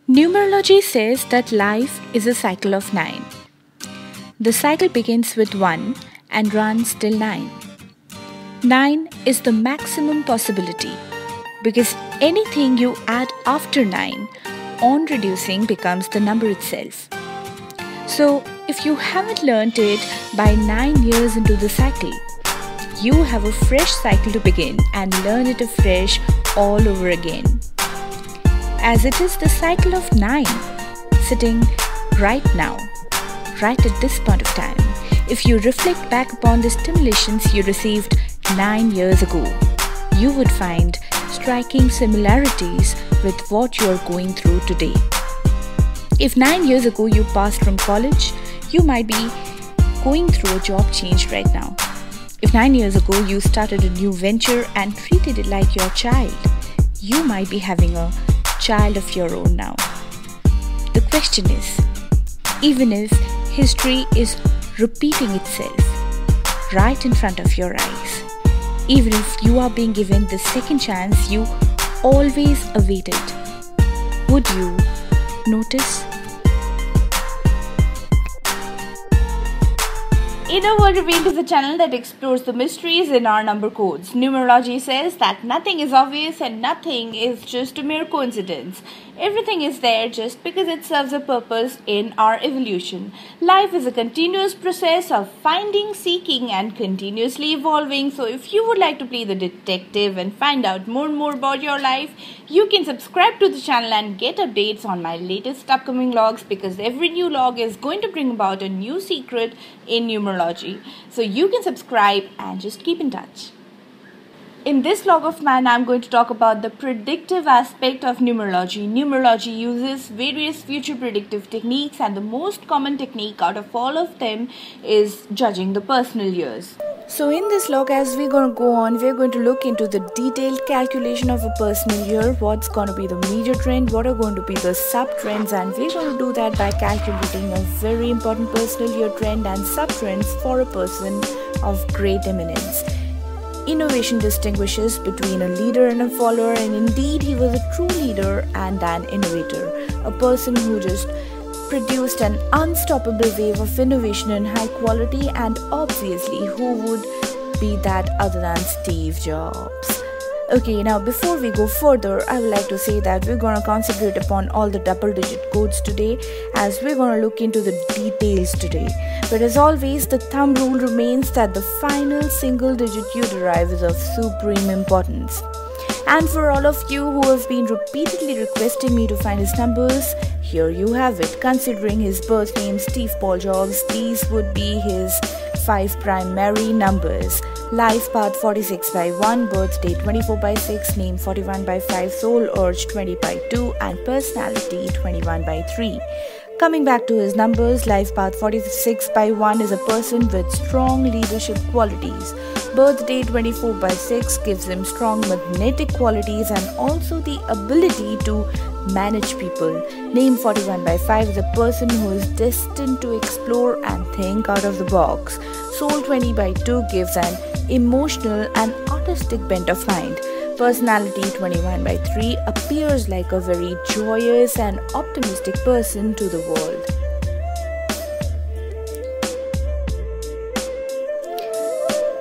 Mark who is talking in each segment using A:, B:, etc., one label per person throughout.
A: Numerology says that life is a cycle of 9. The cycle begins with 1 and runs till 9. 9 is the maximum possibility because anything you add after 9 on reducing becomes the number itself. So, if you haven't learned it by 9 years into the cycle, you have a fresh cycle to begin and learn it afresh all over again. As it is the cycle of 9, sitting right now, right at this point of time, if you reflect back upon the stimulations you received 9 years ago, you would find striking similarities with what you are going through today. If 9 years ago you passed from college, you might be going through a job change right now. If 9 years ago you started a new venture and treated it like your child, you might be having a child of your own now. The question is, even if history is repeating itself right in front of your eyes, even if you are being given the second chance you always awaited, would you notice?
B: Inner World Revealed is a channel that explores the mysteries in our number codes. Numerology says that nothing is obvious and nothing is just a mere coincidence. Everything is there just because it serves a purpose in our evolution. Life is a continuous process of finding, seeking, and continuously evolving. So if you would like to play the detective and find out more and more about your life, you can subscribe to the channel and get updates on my latest upcoming logs, because every new log is going to bring about a new secret in numerology. So you can subscribe and just keep in touch. In this log of mine, I'm going to talk about the predictive aspect of numerology. Numerology uses various future predictive techniques, and the most common technique out of all of them is judging the personal years.
A: So in this log, as we're going to go on, we're going to look into the detailed calculation of a personal year, what's going to be the major trend, what are going to be the sub-trends, and we're going to do that by calculating a very important personal year trend and sub-trends for a person of great eminence. Innovation distinguishes between a leader and a follower, and indeed he was a true leader and an innovator, a person who just produced an unstoppable wave of innovation and high quality, and obviously who would be that other than Steve Jobs. Okay, now before we go further, I would like to say that we're going to concentrate upon all the double-digit codes today, as we're going to look into the details today. But as always, the thumb rule remains that the final single digit you derive is of supreme importance. And for all of you who have been repeatedly requesting me to find his numbers, here you have it. Considering his birth name Steve Paul Jobs, these would be his 5 primary numbers: life path 46 by 1, birthday 24 by 6, name 41 by 5, soul urge 20 by 2, and personality 21 by 3. Coming back to his numbers, life path 46 by 1 is a person with strong leadership qualities. Birthday 24 by 6 gives him strong magnetic qualities and also the ability to manage people. Name 41 by 5 is a person who is destined to explore and think out of the box. Soul 20 by 2 gives an emotional and artistic bent of mind. Personality 21 by 3 appears like a very joyous and optimistic person to the world.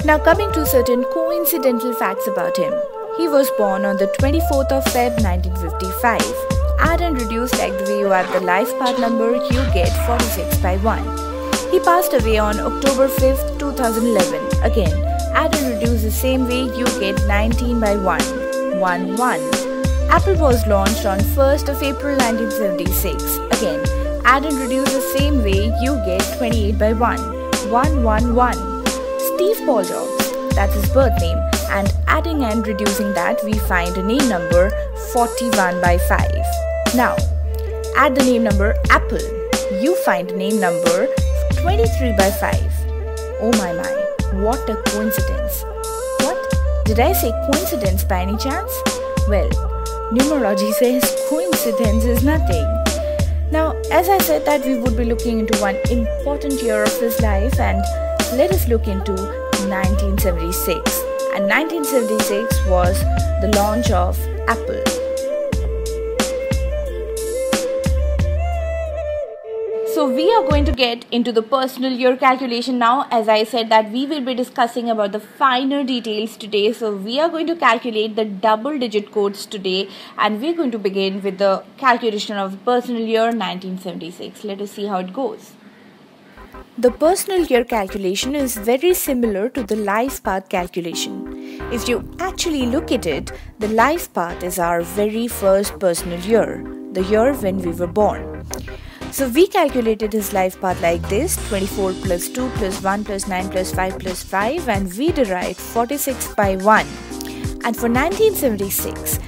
A: Now coming to certain coincidental facts about him. He was born on the 24th of Feb 1955. Add and reduce like the way you add the life path number, you get 46 by 1. He passed away on October 5th, 2011. Again, add and reduce the same way, you get 19 by 1. 1, 1. Apple was launched on 1st of April 1976. Again, add and reduce the same way, you get 28 by 1. 1, 1, 1. Steve Paul Jobs, that's his birth name, and adding and reducing that, we find a name number 41 by 5. Now, add the name number Apple, you find a name number 23 by 5. Oh my, what a coincidence. What? Did I say coincidence by any chance? Well, numerology says coincidence is nothing. Now, as I said that we would be looking into one important year of his life, and let us look into 1976. And 1976 was the launch of Apple.
B: So we are going to get into the personal year calculation now. As I said that we will be discussing about the finer details today. So we are going to calculate the double digit codes today, and we're going to begin with the calculation of the personal year 1976. Let us see how it goes.
A: The personal year calculation is very similar to the life path calculation. If you actually look at it, the life path is our very first personal year, the year when we were born. So we calculated his life path like this: 24 plus 2 plus 1 plus 9 plus 5 plus 5, and we derived 46 by 1. And for 1976,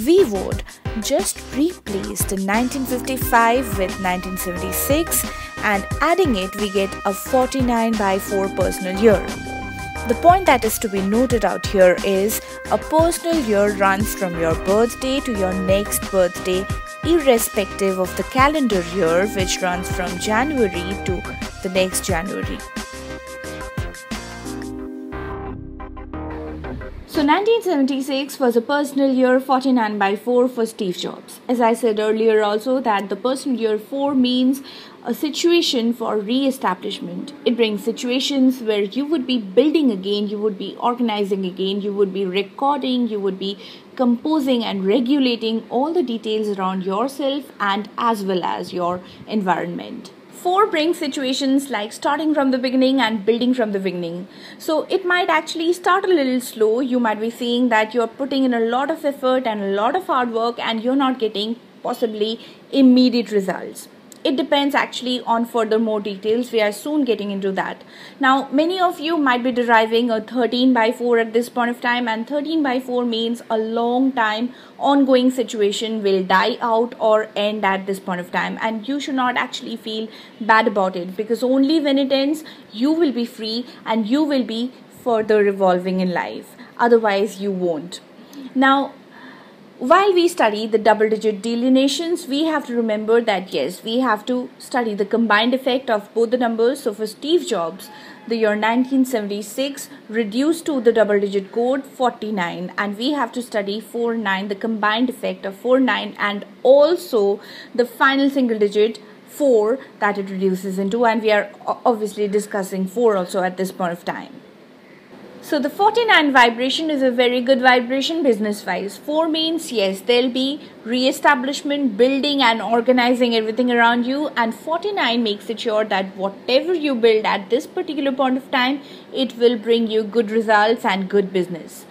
A: we would just replace the 1955 with 1976, and adding it we get a 49 by 4 personal year. The point that is to be noted out here is a personal year runs from your birthday to your next birthday, irrespective of the calendar year, which runs from January to the next January.
B: So 1976 was a personal year 49 by 4 for Steve Jobs. As I said earlier also that the personal year 4 means a situation for re-establishment. It brings situations where you would be building again, you would be organizing again, you would be recording, you would be composing and regulating all the details around yourself and as well as your environment. 4 brings situations like starting from the beginning and building from the beginning. So it might actually start a little slow. You might be seeing that you're putting in a lot of effort and a lot of hard work and you're not getting possibly immediate results. It depends actually on further more details. We are soon getting into that. Now, many of you might be deriving a 13 by 4 at this point of time, and 13 by 4 means a long time ongoing situation will die out or end at this point of time, and you should not actually feel bad about it, because only when it ends you will be free and you will be further evolving in life. Otherwise you won't. Now, while we study the double digit delineations, we have to remember that yes, we have to study the combined effect of both the numbers. So for Steve Jobs, the year 1976 reduced to the double digit code 49, and we have to study 49, the combined effect of 49 and also the final single digit 4 that it reduces into, and we are obviously discussing 4 also at this point of time. So the 49 vibration is a very good vibration business-wise. 4 means yes, there'll be re-establishment, building and organizing everything around you, and 49 makes it sure that whatever you build at this particular point of time, it will bring you good results and good business.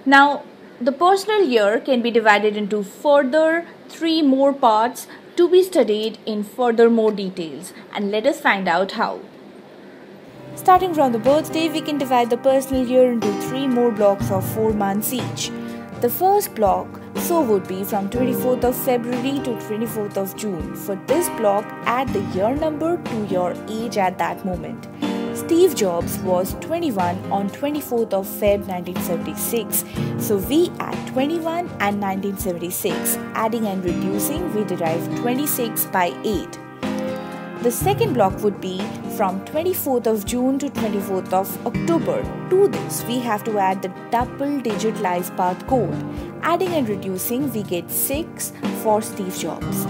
B: Now, the personal year can be divided into further 3 more parts to be studied in further more details, and let us find out how.
A: Starting from the birthday, we can divide the personal year into 3 more blocks of 4 months each. The first block would be from 24th of February to 24th of June. For this block, add the year number to your age at that moment. Steve Jobs was 21 on 24th of Feb 1976. So we add 21 and 1976. Adding and reducing, we derive 26 by 8. The second block would be from 24th of June to 24th of October. To this, we have to add the double-digit life path code. Adding and reducing, we get 6 for Steve Jobs.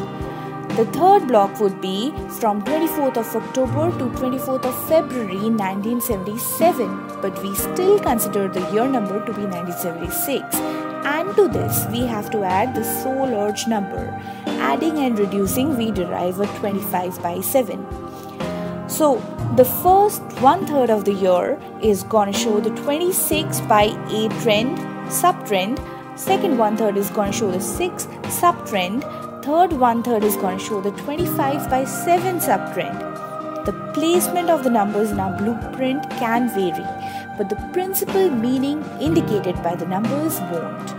A: The third block would be from 24th of October to 24th of February 1977, but we still consider the year number to be 1976. And to this, we have to add the soul urge number. Adding and reducing, we derive a 25 by 7. So, the first 1/3 of the year is going to show the 26 by 8 trend, subtrend. Second 1/3 is going to show the 6 subtrend. Third 1/3 is going to show the 25 by 7 subtrend. The placement of the numbers in our blueprint can vary, but the principal meaning indicated by the numbers won't.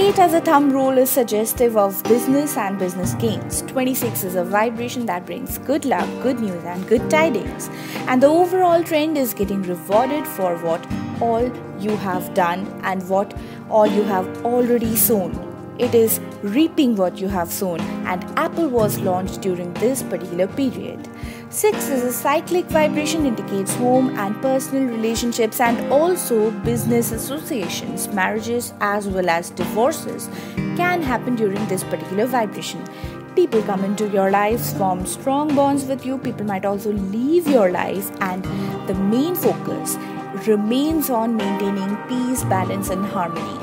A: 8 as a thumb rule is suggestive of business and business gains. 26 is a vibration that brings good luck, good news and good tidings. And the overall trend is getting rewarded for what all you have done and what all you have already sown. It is reaping what you have sown, and Apple was launched during this particular period. 6 is a cyclic vibration, indicates home and personal relationships and also business associations. Marriages as well as divorces can happen during this particular vibration. People come into your lives, form strong bonds with you. People might also leave your life, and the main focus remains on maintaining peace, balance, and harmony.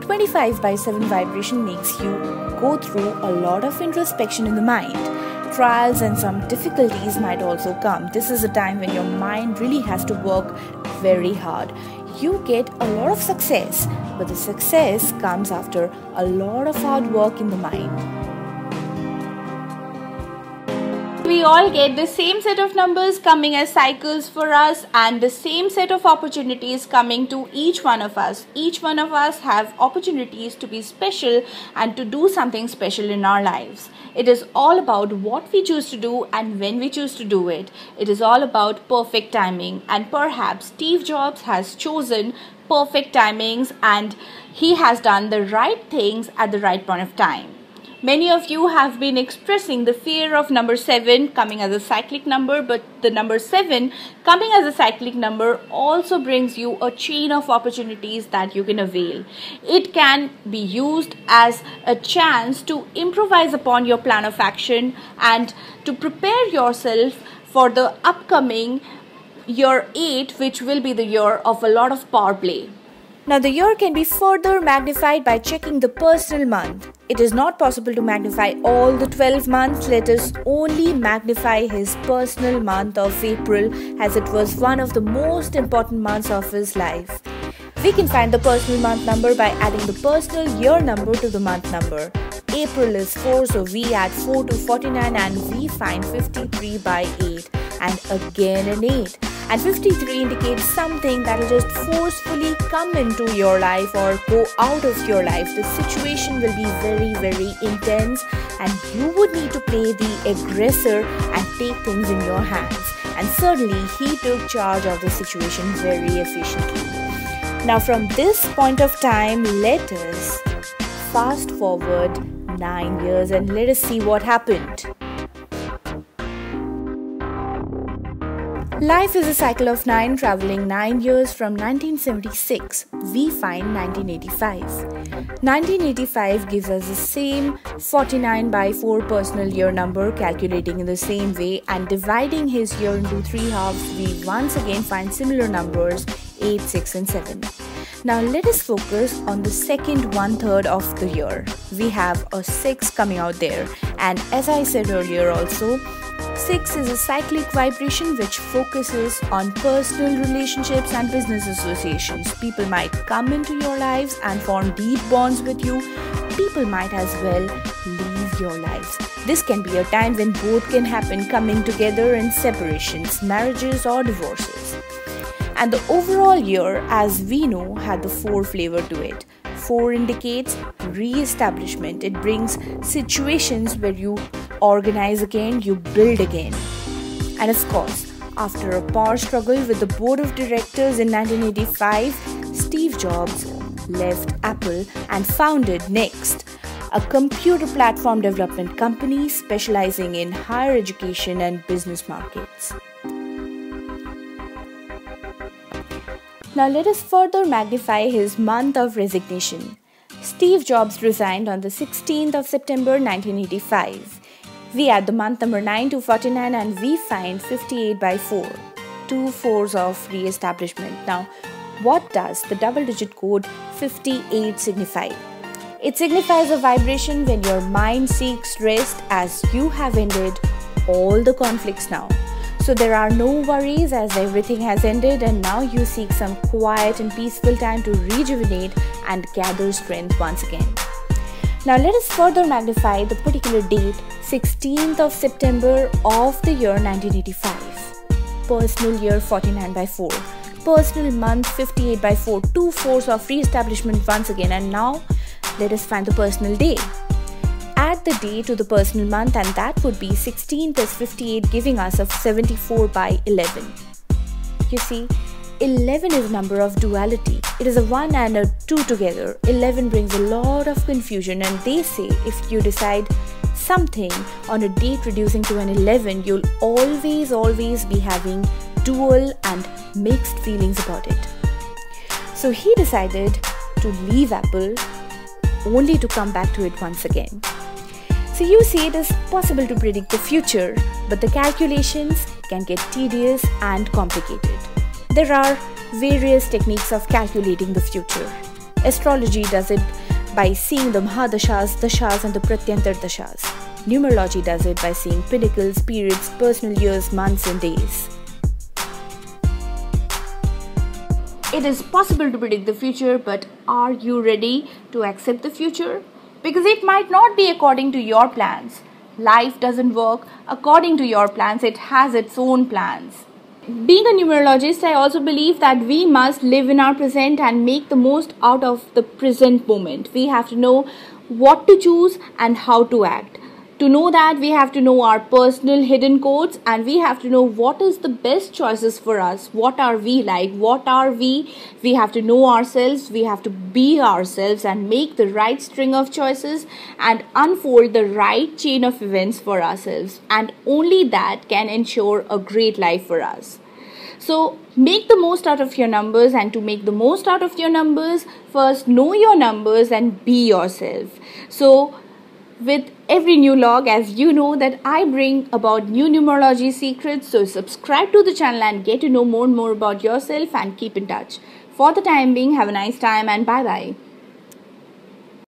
A: 25/7 vibration makes you go through a lot of introspection in the mind. Trials and some difficulties might also come. This is a time when your mind really has to work very hard. You get a lot of success, but the success comes after a lot of hard work in the mind.
B: We all get the same set of numbers coming as cycles for us, and the same set of opportunities coming to each one of us. Each one of us have opportunities to be special and to do something special in our lives. It is all about what we choose to do and when we choose to do it. It is all about perfect timing, and perhaps Steve Jobs has chosen perfect timings and he has done the right things at the right point of time. Many of you have been expressing the fear of number 7 coming as a cyclic number, but the number 7 coming as a cyclic number also brings you a chain of opportunities that you can avail. It can be used as a chance to improvise upon your plan of action and to prepare yourself for the upcoming year 8, which will be the year of a lot of power play.
A: Now, the year can be further magnified by checking the personal month. It is not possible to magnify all the 12 months. Let us only magnify his personal month of April, as it was one of the most important months of his life. We can find the personal month number by adding the personal year number to the month number. April is 4, so we add 4 to 49 and we find 53 by 8 and again an 8. And 53 indicates something that will just forcefully come into your life or go out of your life. The situation will be very, very intense and you would need to play the aggressor and take things in your hands. And certainly he took charge of the situation very efficiently. Now from this point of time, let us fast forward 9 years and let us see what happened. Life is a cycle of 9, traveling 9 years from 1976. We find 1985. 1985 gives us the same 49 by 4 personal year number, calculating in the same way and dividing his year into 3 halves. We once again find similar numbers 8, 6 and 7. Now let us focus on the second 1/3 of the year. We have a 6 coming out there, and as I said earlier also, 6 is a cyclic vibration which focuses on personal relationships and business associations. People might come into your lives and form deep bonds with you. People might as well leave your lives. This can be a time when both can happen, coming together in separations, marriages or divorces. And the overall year, as we know, had the 4 flavor to it. 4 indicates re-establishment. It brings situations where you organize again, you build again. And of course, after a power struggle with the board of directors in 1985, Steve Jobs left Apple and founded Next, a computer platform development company specializing in higher education and business markets. Now let us further magnify his month of resignation. Steve Jobs resigned on the 16th of September 1985. We add the month number 9 to 49 and we find 58 by 4. 2 4s of re-establishment. Now, what does the double-digit code 58 signify? It signifies a vibration when your mind seeks rest, as you have ended all the conflicts now. So there are no worries, as everything has ended, and now you seek some quiet and peaceful time to rejuvenate and gather strength once again. Now let us further magnify the particular date, 16th of September of the year 1985. Personal year 49 by 4. Personal month 58 by 4. 2 4s of re-establishment once again, and now let us find the personal day. Add the day to the personal month and that would be 16 plus 58, giving us a 74 by 11. You see, 11 is a number of duality. It is a 1 and a 2 together. 11 brings a lot of confusion, and they say if you decide something on a date reducing to an 11, you'll always be having dual and mixed feelings about it. So he decided to leave Apple only to come back to it once again. So you see, it is possible to predict the future, but the calculations can get tedious and complicated. There are various techniques of calculating the future. Astrology does it by seeing the Mahadashas, Dashas and the Pratyantar Dashas. Numerology does it by seeing pinnacles, periods, personal years, months and days.
B: It is possible to predict the future, but are you ready to accept the future? Because it might not be according to your plans. Life doesn't work according to your plans, it has its own plans. Being a numerologist, I also believe that we must live in our present and make the most out of the present moment. We have to know what to choose and how to act. To know that, we have to know our personal hidden codes, and we have to know what is the best choices for us. What are we like? What are we? We have to know ourselves. We have to be ourselves and make the right string of choices and unfold the right chain of events for ourselves. And only that can ensure a great life for us. So make the most out of your numbers, and to make the most out of your numbers, first know your numbers and be yourself. So with every new log, as you know that I bring about new numerology secrets, so subscribe to the channel and get to know more and more about yourself and keep in touch. For the time being, have a nice time and bye bye.